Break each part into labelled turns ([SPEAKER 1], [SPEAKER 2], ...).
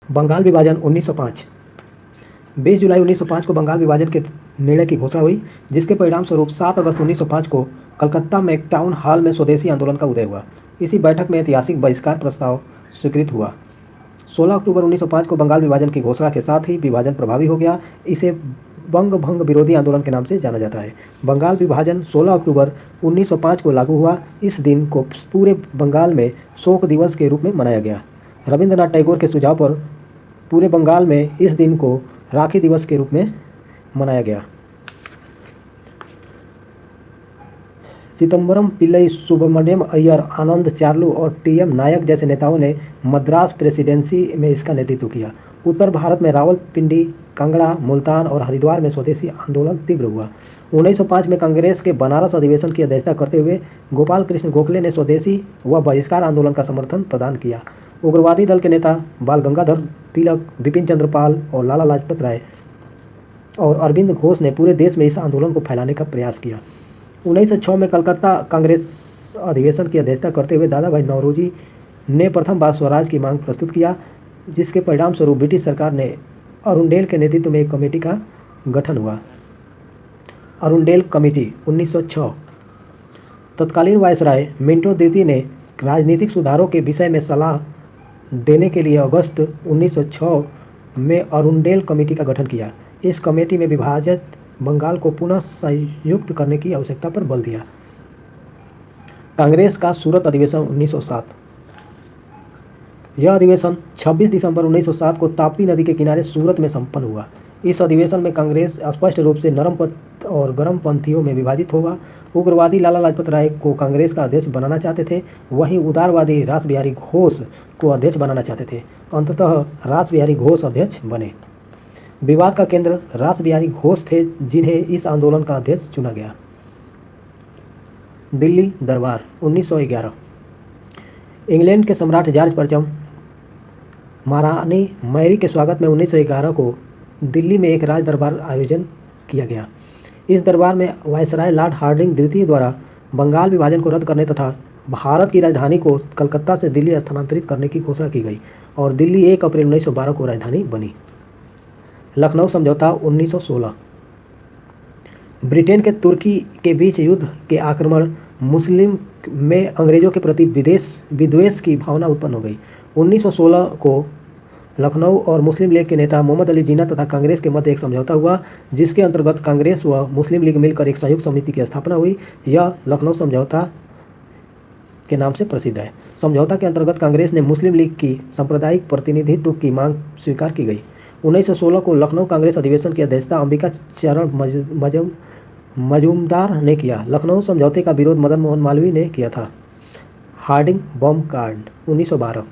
[SPEAKER 1] बंगाल विभाजन 1905। 20 जुलाई 1905 को बंगाल विभाजन के निर्णय की घोषणा हुई, जिसके परिणामस्वरूप 7 अगस्त 1905 को कलकत्ता में एक टाउन हॉल में स्वदेशी आंदोलन का उदय हुआ। इसी बैठक में ऐतिहासिक बहिष्कार प्रस्ताव स्वीकृत हुआ। 16 अक्टूबर 1905 को बंगाल विभाजन की घोषणा के साथ ही विभाजन प्रभावी हो गया। इसे बंग भंग विरोधी आंदोलन के नाम से जाना जाता है। बंगाल विभाजन 16 अक्टूबर 1905 को लागू हुआ। इस दिन को पूरे बंगाल में शोक दिवस के रूप में मनाया गया। रविंद्रनाथ टैगोर के सुझाव पर पूरे बंगाल में इस दिन को राखी दिवस के रूप में मनाया गया। चिदम्बरम पिल्लई, सुब्रमण्यम अय्यर, आनंद चार्लू और टीएम नायक जैसे नेताओं ने मद्रास प्रेसिडेंसी में इसका नेतृत्व किया। उत्तर भारत में रावलपिंडी, कांगड़ा, मुल्तान और हरिद्वार में स्वदेशी आंदोलन तीव्र हुआ। 1905 में कांग्रेस के बनारस अधिवेशन की अध्यक्षता करते हुए गोपाल कृष्ण गोखले ने स्वदेशी व बहिष्कार आंदोलन का समर्थन प्रदान किया। उग्रवादी दल के नेता बाल गंगाधर तिलक, बिपिन चंद्र पाल और लाला लाजपत राय और अरविंद घोष ने पूरे देश में इस आंदोलन को फैलाने का प्रयास किया। 1906 में कलकत्ता कांग्रेस अधिवेशन की अध्यक्षता करते हुए दादा भाई नौरोजी ने प्रथम बार स्वराज की मांग प्रस्तुत किया, जिसके परिणाम स्वरूप ब्रिटिश सरकार ने अरुंडेल के नेतृत्व में एक कमेटी का गठन हुआ। Arundel committee 1906। तत्कालीन वायसराय मिंटो द्वितीय ने राजनीतिक सुधारों के विषय में सलाह देने के लिए अगस्त 1906 में अरुंडेल कमेटी का गठन किया। इस कमेटी में विभाजित बंगाल को पुनः संयुक्त करने की आवश्यकता पर बल दिया। कांग्रेस का सूरत अधिवेशन 1907। यह अधिवेशन 26 दिसंबर 1907 को ताप्ती नदी के किनारे सूरत में संपन्न हुआ। इस अधिवेशन में कांग्रेस स्पष्ट रूप से नरमपंथ और गर्मपंथियों में विभाजित होगा। उग्रवादी लाला लाजपत राय को कांग्रेस का अध्यक्ष बनाना चाहते थे, वहीं उदारवादी रास बिहारी घोष को अध्यक्ष बनाना चाहते थे। अंततः रास बिहारी घोष अध्यक्ष बने। विवाद का केंद्र रास बिहारी घोष थे, जिन्हें इस आंदोलन का अध्यक्ष चुना गया। दिल्ली दरबार 1911। इंग्लैंड के सम्राट जॉर्ज प्रथम महारानी मैरी के स्वागत में 1911 को दिल्ली में एक राज दरबार आयोजन किया गया। इस दरबार में वायसराय लॉर्ड हार्डिंग द्वितीय द्वारा बंगाल विभाजन को रद्द करने तथा भारत की राजधानी को कलकत्ता से दिल्ली स्थानांतरित करने की घोषणा की गई और दिल्ली 1 अप्रैल 1912 को राजधानी बनी। लखनऊ समझौता 1916। ब्रिटेन के तुर्की के बीच युद्ध के आक्रमण मुस्लिम में अंग्रेजों के प्रति विद्वेष की भावना उत्पन्न हो गई। 1916 को लखनऊ और मुस्लिम लीग के नेता मोहम्मद अली जिन्ना तथा कांग्रेस के मध्य एक समझौता हुआ, जिसके अंतर्गत कांग्रेस व मुस्लिम लीग मिलकर एक संयुक्त समिति की स्थापना हुई। यह लखनऊ समझौता के नाम से प्रसिद्ध है। समझौता के अंतर्गत कांग्रेस ने मुस्लिम लीग की सांप्रदायिक प्रतिनिधित्व की मांग स्वीकार की गई। 1916 को लखनऊ कांग्रेस अधिवेशन की अध्यक्षता अंबिका चरण मजूमदार ने किया। लखनऊ समझौते का विरोध मदन मोहन मालवीय ने किया था। हार्डिंग बॉम्ब कांड 1912।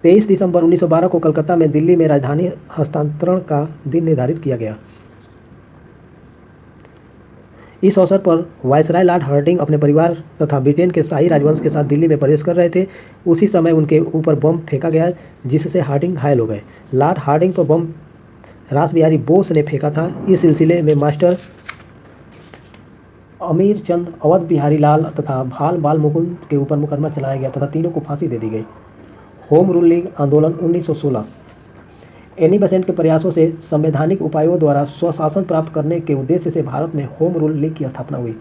[SPEAKER 1] 23 दिसंबर 1912 को कलकत्ता में दिल्ली में राजधानी हस्तांतरण का दिन निर्धारित किया गया। इस अवसर पर वायसराय लॉर्ड हार्डिंग अपने परिवार तथा ब्रिटेन के शाही राजवंश के साथ दिल्ली में प्रवेश कर रहे थे। उसी समय उनके ऊपर बम फेंका गया, जिससे हार्डिंग घायल हो गए। लॉर्ड हार्डिंग पर बम रास बिहारी बोस ने फेंका था। इस सिलसिले में मास्टर अमीर चंद, अवध बिहारी लाल तथा भाल बाल मुकुंद के ऊपर मुकदमा चलाया गया तथा तीनों को फांसी दे दी गई। होम रूल लीग आंदोलन 1916। एनी बेसेंट के प्रयासों से संवैधानिक उपायों द्वारा स्वशासन प्राप्त करने के उद्देश्य से भारत में होम रूल लीग की स्थापना हुई।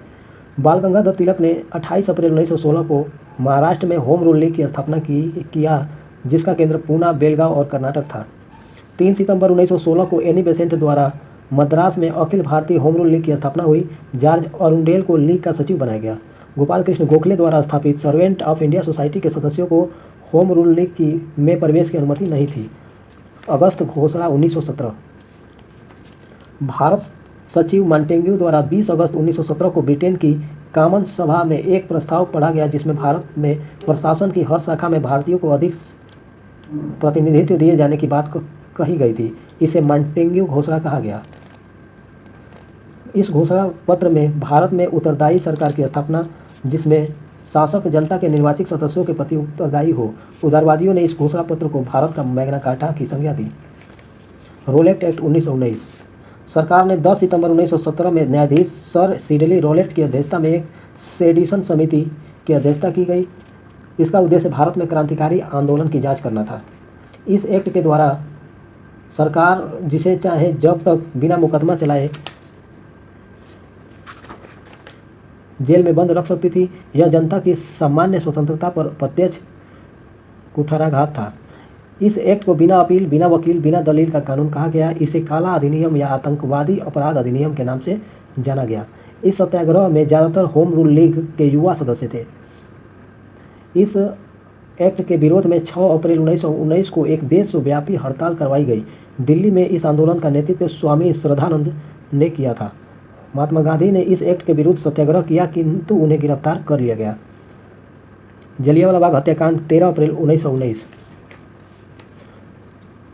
[SPEAKER 1] बाल गंगाधर तिलक ने 28 अप्रैल 1916 को महाराष्ट्र में होम रूल लीग की स्थापना किया, जिसका केंद्र पूना, बेलगांव और कर्नाटक था। 3 सितंबर 1916 को एनी बेसेंट द्वारा मद्रास में Akhil Bharatiya home rule league की स्थापना हुई। जॉर्ज अरुंडेल को लीग का सचिव बनाया गया। गोपाल कृष्ण गोखले द्वारा स्थापित सर्वेंट ऑफ इंडिया सोसाइटी के सदस्यों को होम रूल लीग में प्रवेश की अनुमति नहीं थी। अगस्त घोषणा 1917। भारत सचिव मॉन्टेग्यू द्वारा 20 अगस्त 1917 को ब्रिटेन की कॉमन सभा में एक प्रस्ताव पढ़ा गया, जिसमें भारत में प्रशासन की हर शाखा में भारतीयों को अधिक प्रतिनिधित्व दिए जाने की बात कही गई थी। इसे मॉन्टेग्यू घोषणा कहा गया। इस घोषणा पत्र में भारत में उत्तरदायी सरकार की स्थापना, जिसमें शासक जनता के निर्वाचित सदस्यों के प्रति उत्तरदायी हो। उदारवादियों ने इस घोषणा पत्र को भारत का मैग्ना कार्टा की संज्ञा दी। Roulette act 1919। सरकार ने 10 सितंबर 1917 में न्यायाधीश सर सिडली रोलेट की अध्यक्षता में एक सेडिशन समिति की अध्यक्षता की गई। इसका उद्देश्य भारत में क्रांतिकारी आंदोलन की जांच करना था। इस एक्ट के द्वारा सरकार जिसे चाहे जब तक बिना मुकदमा चलाए जेल में बंद रख सकती थी। यह जनता की सामान्य स्वतंत्रता पर प्रत्यक्ष कुठाराघात था। इस एक्ट को बिना अपील, बिना वकील, बिना दलील का कानून कहा गया। इसे काला अधिनियम या आतंकवादी अपराध अधिनियम के नाम से जाना गया। इस सत्याग्रह में ज़्यादातर होम रूल लीग के युवा सदस्य थे। इस एक्ट के विरोध में 6 अप्रैल 1919 को एक देशव्यापी हड़ताल करवाई गई। दिल्ली में इस आंदोलन का नेतृत्व स्वामी श्रद्धानंद ने किया था। महात्मा गांधी ने इस एक्ट के विरुद्ध सत्याग्रह किया, किंतु उन्हें गिरफ्तार कर लिया गया। जलियांवाला बाग हत्याकांड 13 अप्रैल 1919।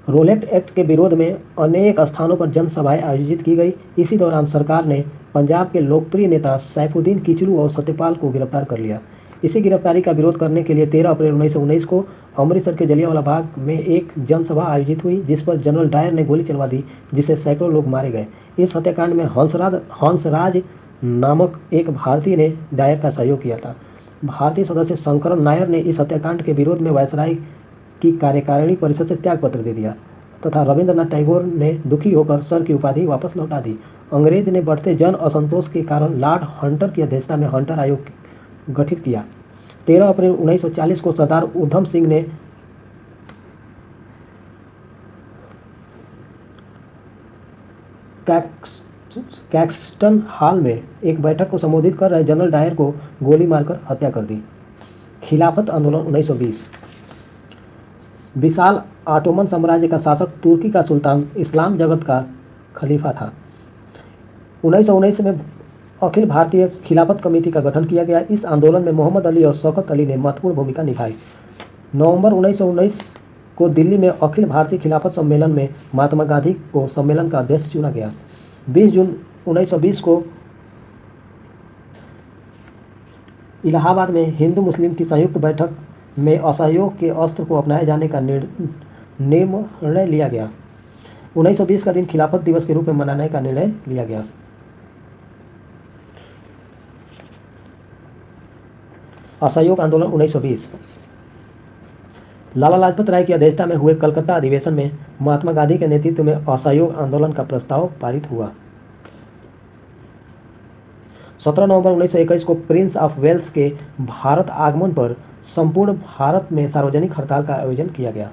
[SPEAKER 1] रोलेट एक्ट के विरोध में अनेक स्थानों पर जनसभाएं आयोजित की गई। इसी दौरान सरकार ने पंजाब के लोकप्रिय नेता सैफुद्दीन किचलू और सत्यपाल को गिरफ्तार कर लिया। इसी गिरफ्तारी का विरोध करने के लिए 13 अप्रैल 1919 को अमृतसर के जलियांवाला बाग में एक जनसभा आयोजित हुई, जिस पर जनरल डायर ने गोली चलवा दी, जिससे सैकड़ों लोग मारे गए। इस हत्याकांड में हंसराज नामक एक भारतीय ने डायर का सहयोग किया था। भारतीय सदस्य शंकरन नायर ने इस हत्याकांड के विरोध में वायसराय की कार्यकारिणी परिषद से त्यागपत्र दे दिया तथा रविंद्रनाथ टैगोर ने दुखी होकर सर की उपाधि वापस लौटा दी। अंग्रेज ने बढ़ते जन असंतोष के कारण लॉर्ड हंटर की अध्यक्षता में हंटर आयोग गठित किया। 13 अप्रैल 1940 को सरदार उधम सिंह ने कैक्सटन हॉल में एक बैठक को संबोधित कर रहे जनरल डायर को गोली मारकर हत्या कर दी। खिलाफत आंदोलन 1920। विशाल ऑटोमन साम्राज्य का शासक तुर्की का सुल्तान इस्लाम जगत का खलीफा था। 1919 में अखिल भारतीय खिलाफत कमेटी का गठन किया गया। इस आंदोलन में मोहम्मद अली और शौकत अली ने महत्वपूर्ण भूमिका निभाई। नवंबर 1919 को दिल्ली में अखिल भारतीय खिलाफत सम्मेलन में महात्मा गांधी को सम्मेलन का अध्यक्ष चुना गया। 20 जून 1920 को इलाहाबाद में हिंदू मुस्लिम की संयुक्त बैठक में असहयोग के अस्त्र को अपनाए जाने का निर्णय लिया गया। 1920 का दिन खिलाफत दिवस के रूप में मनाने का निर्णय लिया गया। असहयोग आंदोलन 1920। लाला लाजपत राय की अध्यक्षता में हुए कलकत्ता अधिवेशन में महात्मा गांधी के नेतृत्व में असहयोग आंदोलन का प्रस्ताव पारित हुआ। 17 नवंबर 1921 को प्रिंस ऑफ वेल्स के भारत आगमन पर संपूर्ण भारत में सार्वजनिक हड़ताल का आयोजन किया गया।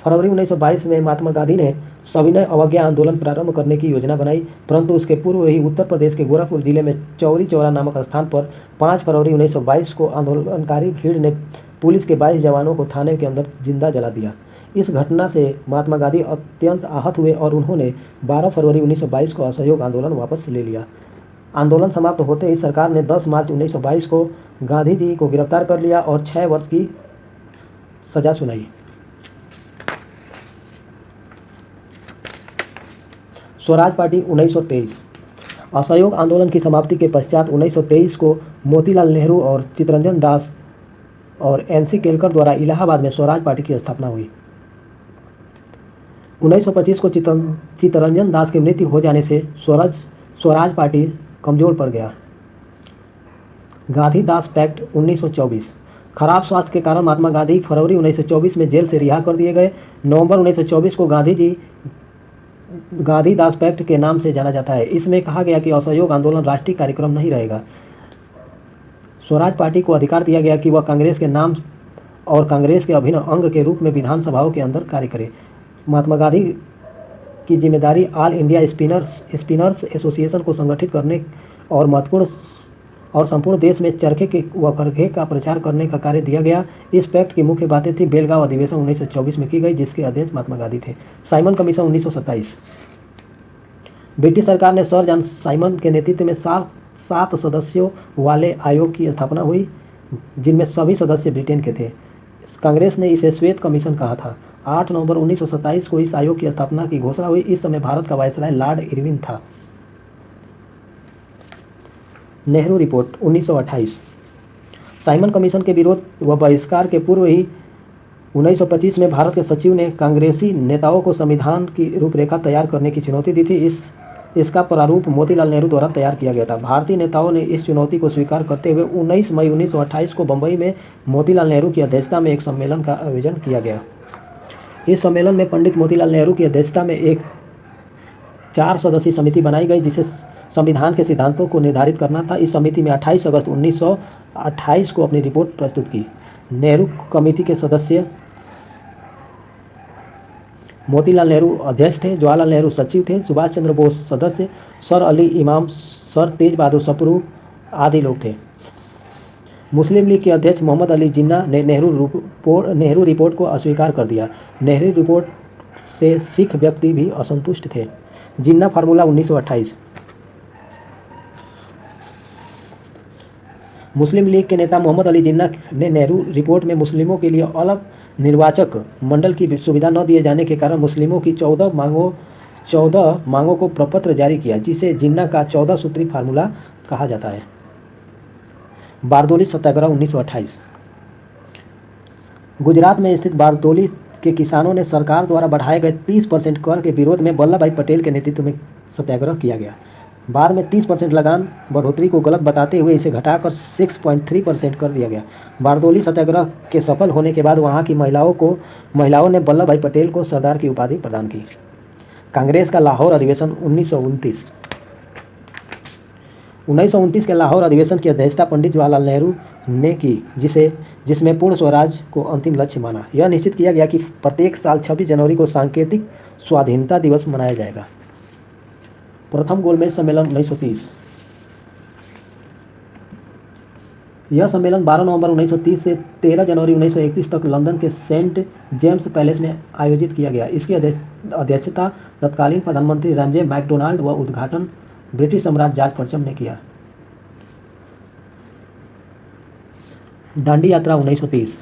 [SPEAKER 1] फरवरी 1922 में महात्मा गांधी ने सविनय अवज्ञा आंदोलन प्रारंभ करने की योजना बनाई, परंतु उसके पूर्व ही उत्तर प्रदेश के गोरखपुर जिले में चौरी चौरा नामक स्थान पर 5 फरवरी 1922 को आंदोलनकारी भीड़ ने पुलिस के 22 जवानों को थाने के अंदर जिंदा जला दिया। इस घटना से महात्मा गांधी अत्यंत आहत हुए और उन्होंने 12 फरवरी 1922 को असहयोग आंदोलन वापस ले लिया। आंदोलन समाप्त होते ही सरकार ने 10 मार्च 1922 को गांधी जी को गिरफ्तार कर लिया और 6 वर्ष की सजा सुनाई। स्वराज पार्टी 1923। असहयोग आंदोलन की समाप्ति के पश्चात 1923 को मोतीलाल नेहरू और चित्तरंजन दास और NC केलकर द्वारा इलाहाबाद में स्वराज पार्टी की स्थापना हुई। 1925 को चित्तरंजन दास की मृत्यु हो जाने से स्वराज पार्टी कमजोर पड़ गया। गांधी दास पैक्ट 1924। खराब स्वास्थ्य के कारण महात्मा गांधी फरवरी 1924 में जेल से रिहा कर दिए गए। नवंबर 1924 को गांधी दास पैक्ट के नाम से जाना जाता है। इसमें कहा गया कि असहयोग आंदोलन राष्ट्रीय कार्यक्रम नहीं रहेगा। स्वराज पार्टी को अधिकार दिया गया कि वह कांग्रेस के नाम और कांग्रेस के अभिन्न अंग के रूप में विधानसभाओं के अंदर कार्य करे। महात्मा गांधी की जिम्मेदारी ऑल इंडिया स्पिनर्स एसोसिएशन को संगठित करने और महत्वपूर्ण और संपूर्ण देश में चरखे के व करघे का प्रचार करने का कार्य दिया गया। इस पैक्ट की मुख्य बातें थी। बेलगांव अधिवेशन 1924 में की गई, जिसके अध्यक्ष महात्मा गांधी थे। Simon commission 1927। ब्रिटिश सरकार ने सर जॉन साइमन के नेतृत्व में 7 सदस्यों वाले आयोग की स्थापना हुई, जिनमें सभी सदस्य ब्रिटेन के थे। कांग्रेस ने इसे श्वेत कमीशन कहा था। 8 नवंबर 1927 को इस आयोग की स्थापना की घोषणा हुई। इस समय भारत का वायसराय लॉर्ड इरविन था। नेहरू रिपोर्ट 1928। साइमन कमीशन के विरोध व बहिष्कार के पूर्व ही 1925 में भारत के सचिव ने कांग्रेसी नेताओं को संविधान की रूपरेखा तैयार करने की चुनौती दी थी। इसका प्रारूप मोतीलाल नेहरू द्वारा तैयार किया गया था। भारतीय नेताओं ने इस चुनौती को स्वीकार करते हुए 19 मई 1928 को बंबई में मोतीलाल नेहरू की अध्यक्षता में एक सम्मेलन का आयोजन किया गया। इस सम्मेलन में पंडित मोतीलाल नेहरू की अध्यक्षता में एक 4 सदस्यीय समिति बनाई गई जिसे संविधान के सिद्धांतों को निर्धारित करना था। इस समिति में 28 अगस्त 1928 को अपनी रिपोर्ट प्रस्तुत की। नेहरू कमेटी के सदस्य मोतीलाल नेहरू अध्यक्ष थे, जवाहरलाल नेहरू सचिव थे, सुभाष चंद्र बोस सदस्य, सर अली इमाम, सर तेज बहादुर सप्रू आदि लोग थे। मुस्लिम लीग के अध्यक्ष मोहम्मद अली जिन्ना ने नेहरू रिपोर्ट को अस्वीकार कर दिया। नेहरू रिपोर्ट से सिख व्यक्ति भी असंतुष्ट थे। जिन्ना फार्मूला 1928। मुस्लिम लीग के नेता मोहम्मद अली जिन्ना ने नेहरू रिपोर्ट में मुस्लिमों के लिए अलग निर्वाचक मंडल की सुविधा न दिए जाने के कारण मुस्लिमों की 14 मांगों को प्रपत्र जारी किया, जिसे जिन्ना का 14 सूत्री फार्मूला कहा जाता है। बारदोली सत्याग्रह 1928। गुजरात में स्थित बारदोली के किसानों ने सरकार द्वारा बढ़ाए गए 30% कर के विरोध में वल्लभ भाई पटेल के नेतृत्व में सत्याग्रह किया गया। बाद में 30% लगान बढ़ोतरी को गलत बताते हुए इसे घटाकर 6.3% कर दिया गया। बारदोली सत्याग्रह के सफल होने के बाद वहां की महिलाओं ने वल्लभ भाई पटेल को सरदार की उपाधि प्रदान की। कांग्रेस का लाहौर अधिवेशन 1929। 1929 के लाहौर अधिवेशन की अध्यक्षता पंडित जवाहरलाल नेहरू ने की, जिसमें पूर्ण स्वराज को अंतिम लक्ष्य माना। यह निश्चित किया गया कि प्रत्येक साल 26 जनवरी को सांकेतिक स्वाधीनता दिवस मनाया जाएगा। प्रथम गोलमेज सम्मेलन 1930। यह सम्मेलन 12 नवंबर 1930 से 13 जनवरी 1931 तक लंदन के सेंट जेम्स पैलेस में आयोजित किया गया। इसकी अध्यक्षता तत्कालीन प्रधानमंत्री रैमजे मैकडोनाल्ड व उद्घाटन ब्रिटिश सम्राट जॉर्ज पंचम ने किया। दांडी यात्रा 1930।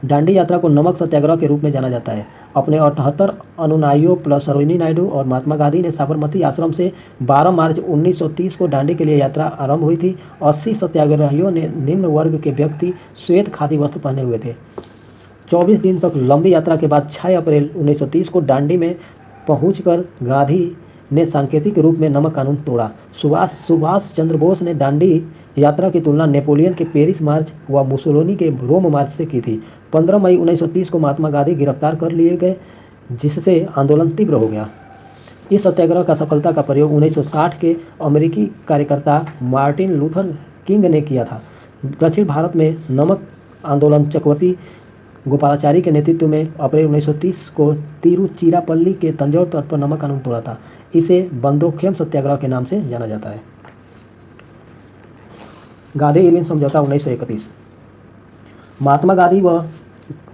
[SPEAKER 1] दांडी यात्रा को नमक सत्याग्रह के रूप में जाना जाता है। अपने 78 अनुयायियों प्लस सरोजिनी नायडू और महात्मा गांधी ने साबरमती आश्रम से 12 मार्च 1930 को दांडी के लिए यात्रा आरंभ हुई थी। 80 सत्याग्रहियों ने निम्न वर्ग के व्यक्ति श्वेत खादी वस्त्र पहने हुए थे। 24 दिन तक लंबी यात्रा के बाद 6 अप्रैल 1930 को दांडी में पहुंचकर गांधी ने सांकेतिक रूप में नमक कानून तोड़ा। सुभाष चंद्र बोस ने दांडी यात्रा की तुलना नेपोलियन के पेरिस मार्च व मुसोलिनी के रोम मार्च से की थी। 15 मई 1930 को महात्मा गांधी गिरफ्तार कर लिए गए, जिससे आंदोलन तीव्र हो गया। इस सत्याग्रह का सफलता का प्रयोग 1960 के अमेरिकी कार्यकर्ता मार्टिन लूथर किंग ने किया था। दक्षिण भारत में नमक आंदोलन चक्रवर्ती गोपालाचारी के नेतृत्व में अप्रैल 1930 को तिरुचिरापल्ली के तंजौर तट पर नमक कानून तोड़ा था। इसे बंदोखेम सत्याग्रह के नाम से जाना जाता है। गांधी इरविन समझौता 1931। महात्मा गांधी व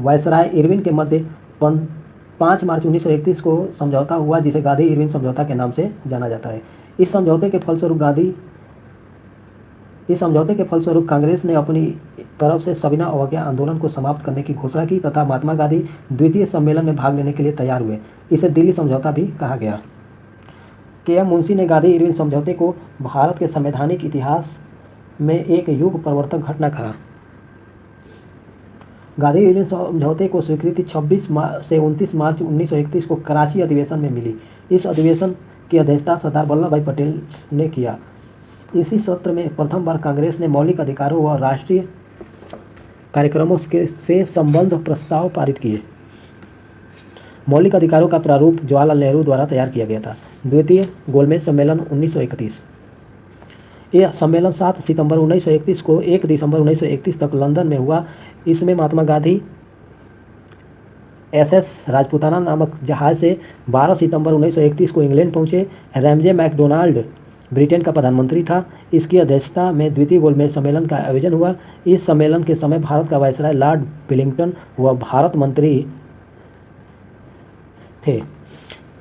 [SPEAKER 1] वायसराय इरविन के मध्य 5 मार्च 1931 को समझौता हुआ, जिसे गांधी इरविन समझौता के नाम से जाना जाता है। इस समझौते के फलस्वरूप कांग्रेस ने अपनी तरफ से सविनय अवज्ञा आंदोलन को समाप्त करने की घोषणा की तथा महात्मा गांधी द्वितीय सम्मेलन में भाग लेने के लिए तैयार हुए। इसे दिल्ली समझौता भी कहा गया। के.एम. मुंशी ने गांधी इरविन समझौते को भारत के संवैधानिक इतिहास में एक युग परिवर्तक घटना कहा। गांधी इरविन समझौते को स्वीकृति 26 से 29 मार्च 1931 को कराची अधिवेशन में मिली। इस अधिवेशन की अध्यक्षता सरदार वल्लभ भाई पटेल ने किया। इसी सत्र में प्रथम बार कांग्रेस ने मौलिक अधिकारों व राष्ट्रीय कार्यक्रमों से संबद्ध प्रस्ताव पारित किए। मौलिक अधिकारों का प्रारूप जवाहरलाल नेहरू द्वारा तैयार किया गया था। द्वितीय गोलमेज सम्मेलन 1931। यह सम्मेलन 7 सितंबर 1931 को 1 दिसंबर 1931 तक लंदन में हुआ। इसमें महात्मा गांधी SS राजपूताना नामक जहाज से 12 सितंबर 1931 को इंग्लैंड पहुंचे। रैमजे मैकडोनाल्ड ब्रिटेन का प्रधानमंत्री था। इसकी अध्यक्षता में द्वितीय गोलमेज सम्मेलन का आयोजन हुआ। इस सम्मेलन के समय भारत का वायसराय लॉर्ड वेलिंगटन व भारत मंत्री थे।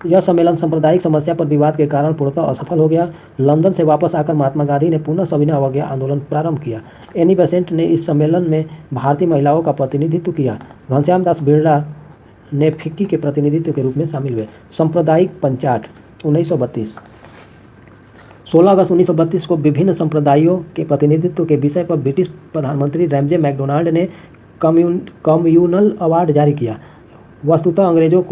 [SPEAKER 1] यह सम्मेलन सांप्रदायिक समस्या पर विवाद के कारण पूर्णतः असफल हो गया। लंदन से वापस आकर महात्मा गांधी ने पुनः सविनय अवज्ञा आंदोलन प्रारंभ किया। एनी बेसेंट ने इस सम्मेलन में भारतीय महिलाओं का प्रतिनिधित्व किया। घनश्याम दास बिरला ने फिक्की के प्रतिनिधित्व के रूप में शामिल हुए। सांप्रदायिक पंचाट 1932। 16 अगस्त 1932 को विभिन्न संप्रदायों के प्रतिनिधित्व के विषय पर ब्रिटिश प्रधानमंत्री रैमजे मैकडोनाल्ड ने कम्युनल अवार्ड जारी किया। वस्तुतः अंग्रेजों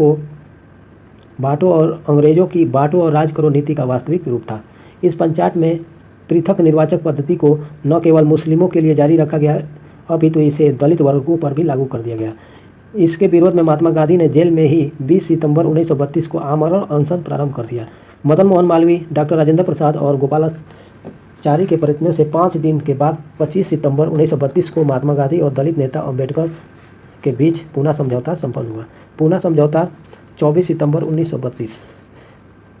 [SPEAKER 1] की बांटो और राज करो नीति का वास्तविक रूप था। इस पंचायत में पृथक निर्वाचक पद्धति को न केवल मुस्लिमों के लिए जारी रखा गया, अपितु इसे दलित वर्गों पर भी लागू कर दिया गया। इसके विरोध में महात्मा गांधी ने जेल में ही 20 सितंबर 1932 को आमरण अनशन प्रारंभ कर दिया। मदन मोहन मालवीय, डॉक्टर राजेंद्र प्रसाद और गोपालाचारी के प्रयत्नों से 5 दिन के बाद 25 सितंबर 1932 को महात्मा गांधी और दलित नेता अम्बेडकर के बीच पूना समझौता संपन्न हुआ। पूना समझौता 24 सितंबर 1932।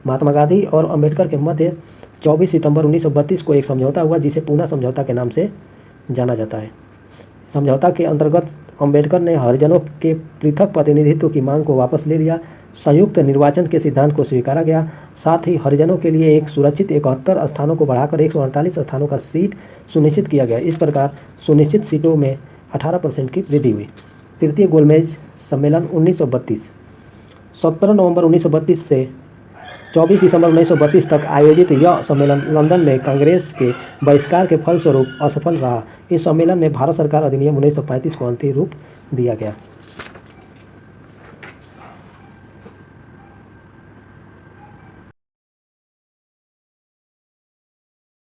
[SPEAKER 1] महात्मा गांधी और अम्बेडकर के मध्य 24 सितंबर 1932 को एक समझौता हुआ जिसे पूना समझौता के नाम से जाना जाता है। समझौता के अंतर्गत अम्बेडकर ने हरिजनों के पृथक प्रतिनिधित्व की मांग को वापस ले लिया। संयुक्त निर्वाचन के सिद्धांत को स्वीकारा गया। साथ ही हरिजनों के लिए एक सुरक्षित 71 स्थानों को बढ़ाकर 148 स्थानों का सीट सुनिश्चित किया गया। इस प्रकार सुनिश्चित सीटों में 18% की वृद्धि हुई। तृतीय गोलमेज सम्मेलन 1932। 17 नवंबर 1932 से 24 दिसंबर 1932 तक आयोजित यह सम्मेलन लंदन में कांग्रेस के बहिष्कार के फलस्वरूप असफल रहा। इस सम्मेलन में भारत सरकार अधिनियम 1935 को अंतिम रूप दिया गया।